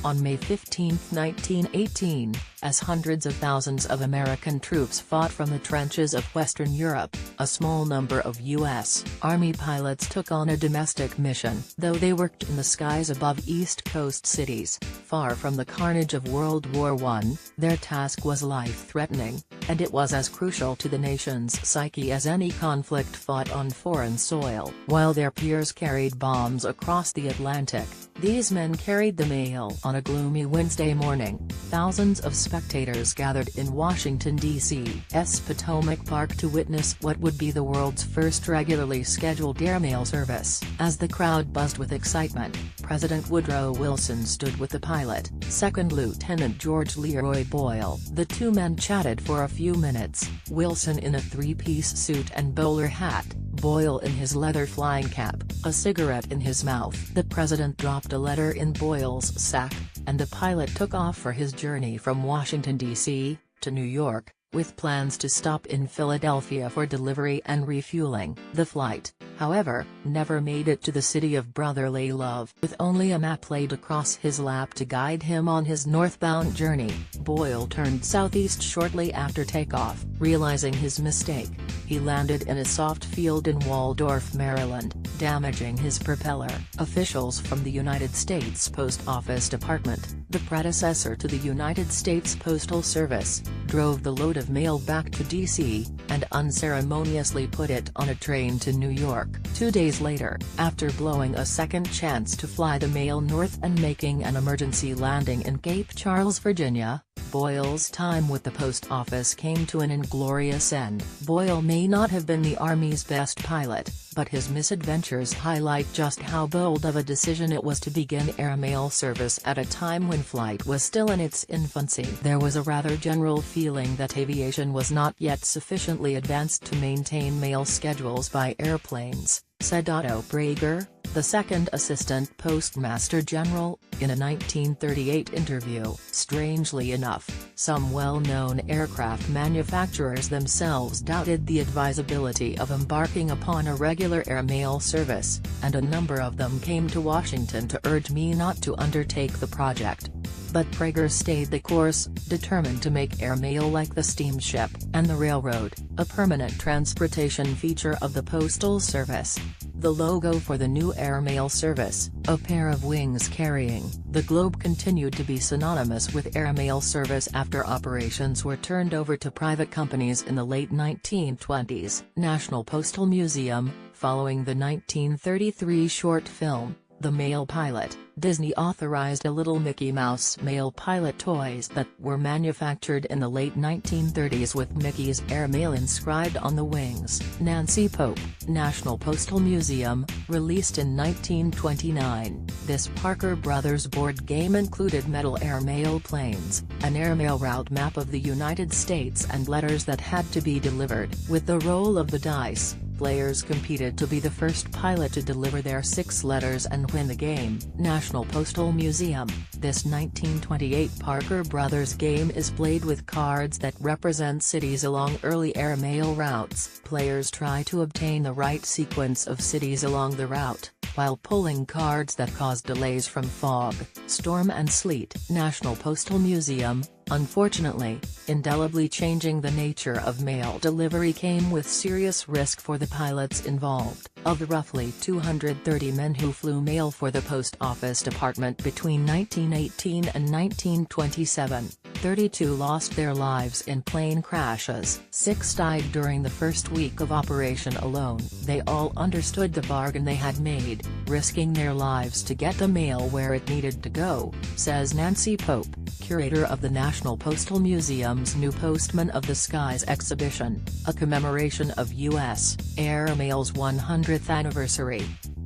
On May 15, 1918, as hundreds of thousands of American troops fought from the trenches of Western Europe, a small number of U.S. Army pilots took on a domestic mission. Though they worked in the skies above East Coast cities, far from the carnage of World War I, their task was life-threatening, and it was as crucial to the nation's psyche as any conflict fought on foreign soil. While their peers carried bombs across the Atlantic, these men carried the mail. On a gloomy Wednesday morning, thousands of spectators gathered in Washington, D.C.'s Potomac Park to witness what would be the world's first regularly scheduled airmail service. As the crowd buzzed with excitement, President Woodrow Wilson stood with the pilot, Second Lieutenant George Leroy Boyle. The two men chatted for a few minutes, Wilson in a three-piece suit and bowler hat, Boyle in his leather flying cap, a cigarette in his mouth. The president dropped a letter in Boyle's sack, and the pilot took off for his journey from Washington, D.C., to New York, with plans to stop in Philadelphia for delivery and refueling. The flight, however, never made it to the city of brotherly love. With only a map laid across his lap to guide him on his northbound journey, Boyle turned southeast shortly after takeoff. Realizing his mistake, he landed in a soft field in Waldorf, Maryland, damaging his propeller. Officials from the United States Post Office Department, the predecessor to the United States Postal Service, drove the load of mail back to D.C., and unceremoniously put it on a train to New York. 2 days later, after blowing a second chance to fly the mail north and making an emergency landing in Cape Charles, Virginia, Boyle's time with the post office came to an inglorious end. Boyle may not have been the Army's best pilot, but his misadventures highlight just how bold of a decision it was to begin airmail service at a time when flight was still in its infancy. There was a rather general feeling that aviation was not yet sufficiently advanced to maintain mail schedules by airplanes, said Otto Prager, the second Assistant Postmaster General, in a 1938 interview. Strangely enough, some well-known aircraft manufacturers themselves doubted the advisability of embarking upon a regular airmail service, and a number of them came to Washington to urge me not to undertake the project. But Prager stayed the course, determined to make airmail like the steamship and the railroad, a permanent transportation feature of the Postal Service. The logo for the new airmail service, a pair of wings carrying the globe, continued to be synonymous with airmail service after operations were turned over to private companies in the late 1920s. National Postal Museum. Following the 1933 short film, The Mail Pilot, Disney authorized a little Mickey Mouse mail pilot toys that were manufactured in the late 1930s with Mickey's airmail inscribed on the wings. Nancy Pope, National Postal Museum, released in 1929. This Parker Brothers board game included metal airmail planes, an airmail route map of the United States, and letters that had to be delivered. With the roll of the dice, players competed to be the first pilot to deliver their 6 letters and win the game. National Postal Museum. This 1928 Parker Brothers game is played with cards that represent cities along early airmail routes. Players try to obtain the right sequence of cities along the route, while pulling cards that cause delays from fog, storm and sleet. National Postal Museum. Unfortunately, indelibly changing the nature of mail delivery came with serious risk for the pilots involved. Of the roughly 230 men who flew mail for the Post Office Department between 1918 and 1927, 32 lost their lives in plane crashes. 6 died during the first week of operation alone. They all understood the bargain they had made, risking their lives to get the mail where it needed to go, says Nancy Pope, curator of the National Postal Museum's New Postman of the Skies exhibition, a commemoration of U.S. airmail's 100th anniversary.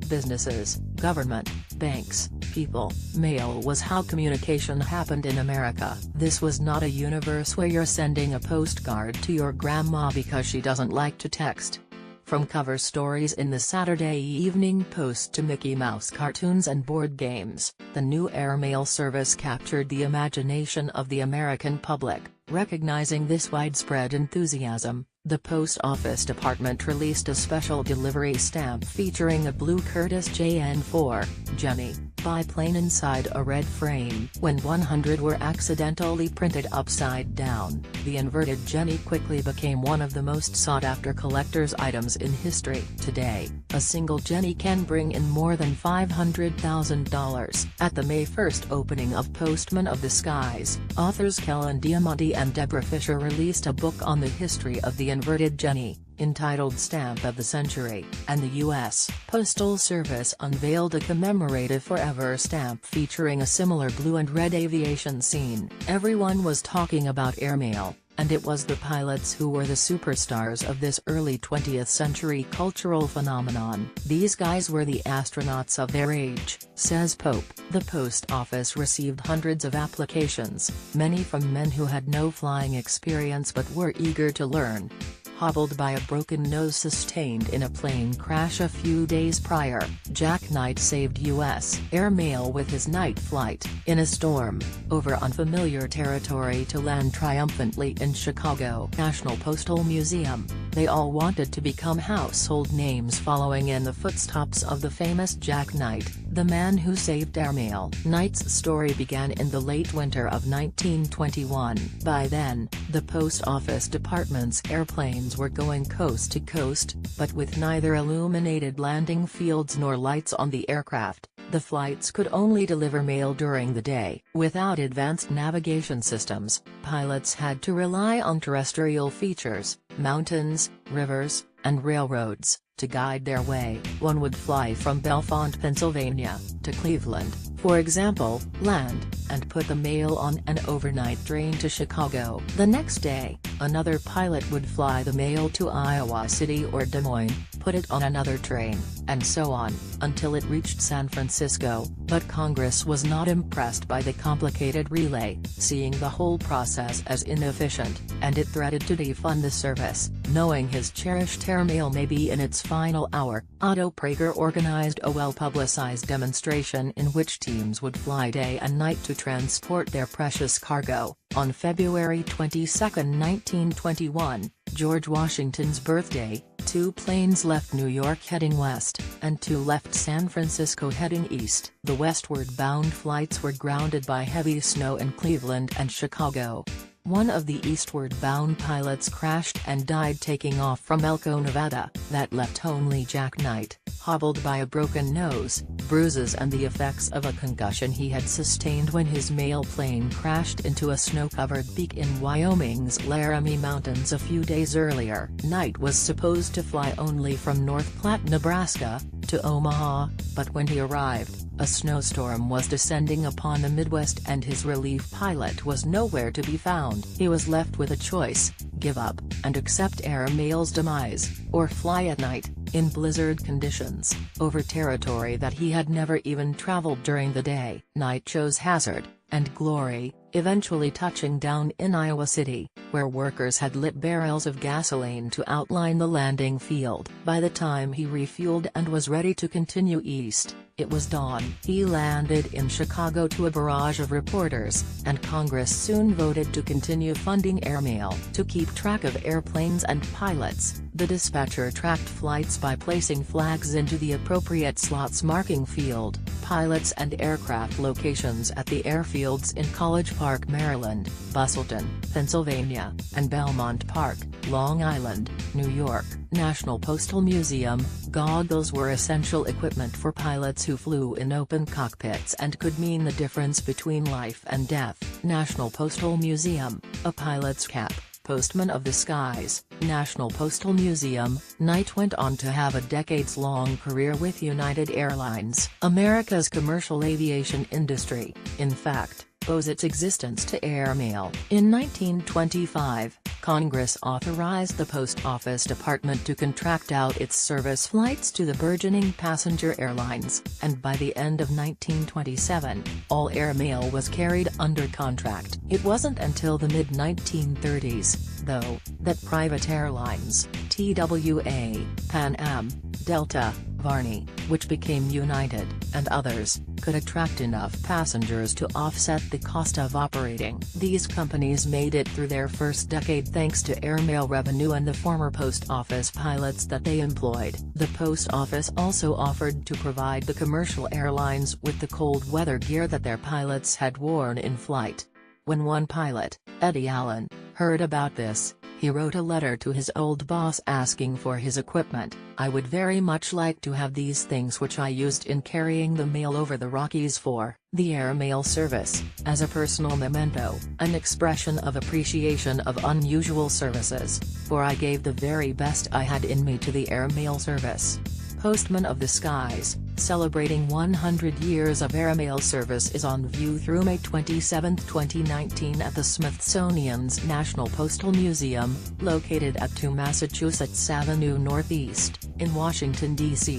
Businesses, government, banks, people, mail was how communication happened in America. This was not a universe where you're sending a postcard to your grandma because she doesn't like to text. From cover stories in the Saturday Evening Post to Mickey Mouse cartoons and board games, the new airmail service captured the imagination of the American public. Recognizing this widespread enthusiasm, the Post Office Department released a special delivery stamp featuring a blue Curtiss JN4, Jenny, biplane inside a red frame. When 100 were accidentally printed upside down, the inverted Jenny quickly became one of the most sought-after collector's items in history. Today, a single Jenny can bring in more than $500,000. At the May 1st opening of Postman of the Skies, authors Kellen Diamante and Deborah Fisher released a book on the history of the inverted Jenny, entitled Stamp of the Century, and the U.S. Postal Service unveiled a commemorative Forever stamp featuring a similar blue and red aviation scene. Everyone was talking about airmail, and it was the pilots who were the superstars of this early 20th century cultural phenomenon. These guys were the astronauts of their age, says Pope. The post office received hundreds of applications, many from men who had no flying experience but were eager to learn. Hobbled by a broken nose sustained in a plane crash a few days prior, Jack Knight saved U.S. airmail with his night flight, in a storm, over unfamiliar territory to land triumphantly in Chicago National Postal Museum. They all wanted to become household names following in the footsteps of the famous Jack Knight, the man who saved airmail. Knight's story began in the late winter of 1921. By then, the post office department's airplanes were going coast to coast, but with neither illuminated landing fields nor lights on the aircraft, the flights could only deliver mail during the day. Without advanced navigation systems, pilots had to rely on terrestrial features, mountains, rivers, and railroads, to guide their way. One would fly from Bellefonte, Pennsylvania, to Cleveland, for example, land, and put the mail on an overnight train to Chicago. The next day, another pilot would fly the mail to Iowa City or Des Moines, put it on another train, and so on, until it reached San Francisco. But Congress was not impressed by the complicated relay, seeing the whole process as inefficient, and it threatened to defund the service. Knowing his cherished airmail may be in its final hour, Otto Prager organized a well-publicized demonstration in which teams would fly day and night to transport their precious cargo. On February 22, 1921, George Washington's birthday, 2 planes left New York heading west, and 2 left San Francisco heading east. The westward-bound flights were grounded by heavy snow in Cleveland and Chicago. One of the eastward-bound pilots crashed and died taking off from Elko, Nevada. That left only Jack Knight, hobbled by a broken nose, bruises and the effects of a concussion he had sustained when his mail plane crashed into a snow-covered peak in Wyoming's Laramie Mountains a few days earlier. Knight was supposed to fly only from North Platte, Nebraska, to Omaha, but when he arrived, a snowstorm was descending upon the Midwest and his relief pilot was nowhere to be found. He was left with a choice: give up, and accept airmail's demise, or fly at night, in blizzard conditions, over territory that he had never even traveled during the day. Knight chose hazard and glory, eventually touching down in Iowa City, where workers had lit barrels of gasoline to outline the landing field. By the time he refueled and was ready to continue east, it was dawn. He landed in Chicago to a barrage of reporters, and Congress soon voted to continue funding airmail. To keep track of airplanes and pilots, the dispatcher tracked flights by placing flags into the appropriate slots marking field, pilots and aircraft locations at the airfields in College Park, Maryland, Bustleton, Pennsylvania, and Belmont Park, Long Island, New York. National Postal Museum. Goggles were essential equipment for pilots who flew in open cockpits and could mean the difference between life and death. National Postal Museum. A pilot's cap. Postman of the Skies. National Postal Museum. Knight went on to have a decades-long career with United Airlines, America's commercial aviation industry. In fact, owes its existence to airmail. In 1925, Congress authorized the Post Office Department to contract out its service flights to the burgeoning passenger airlines, and by the end of 1927, all airmail was carried under contract. It wasn't until the mid-1930s, though, that private airlines, TWA, Pan Am, Delta, Varney, which became United, and others, could attract enough passengers to offset the cost of operating. These companies made it through their first decade thanks to airmail revenue and the former post office pilots that they employed. The post office also offered to provide the commercial airlines with the cold weather gear that their pilots had worn in flight. When one pilot, Eddie Allen, heard about this, he wrote a letter to his old boss asking for his equipment. "I would very much like to have these things which I used in carrying the mail over the Rockies for the airmail service, as a personal memento, an expression of appreciation of unusual services, for I gave the very best I had in me to the airmail service." Postman of the Skies, celebrating 100 years of airmail service, is on view through May 27, 2019 at the Smithsonian's National Postal Museum, located at 2 Massachusetts Avenue Northeast, in Washington, D.C.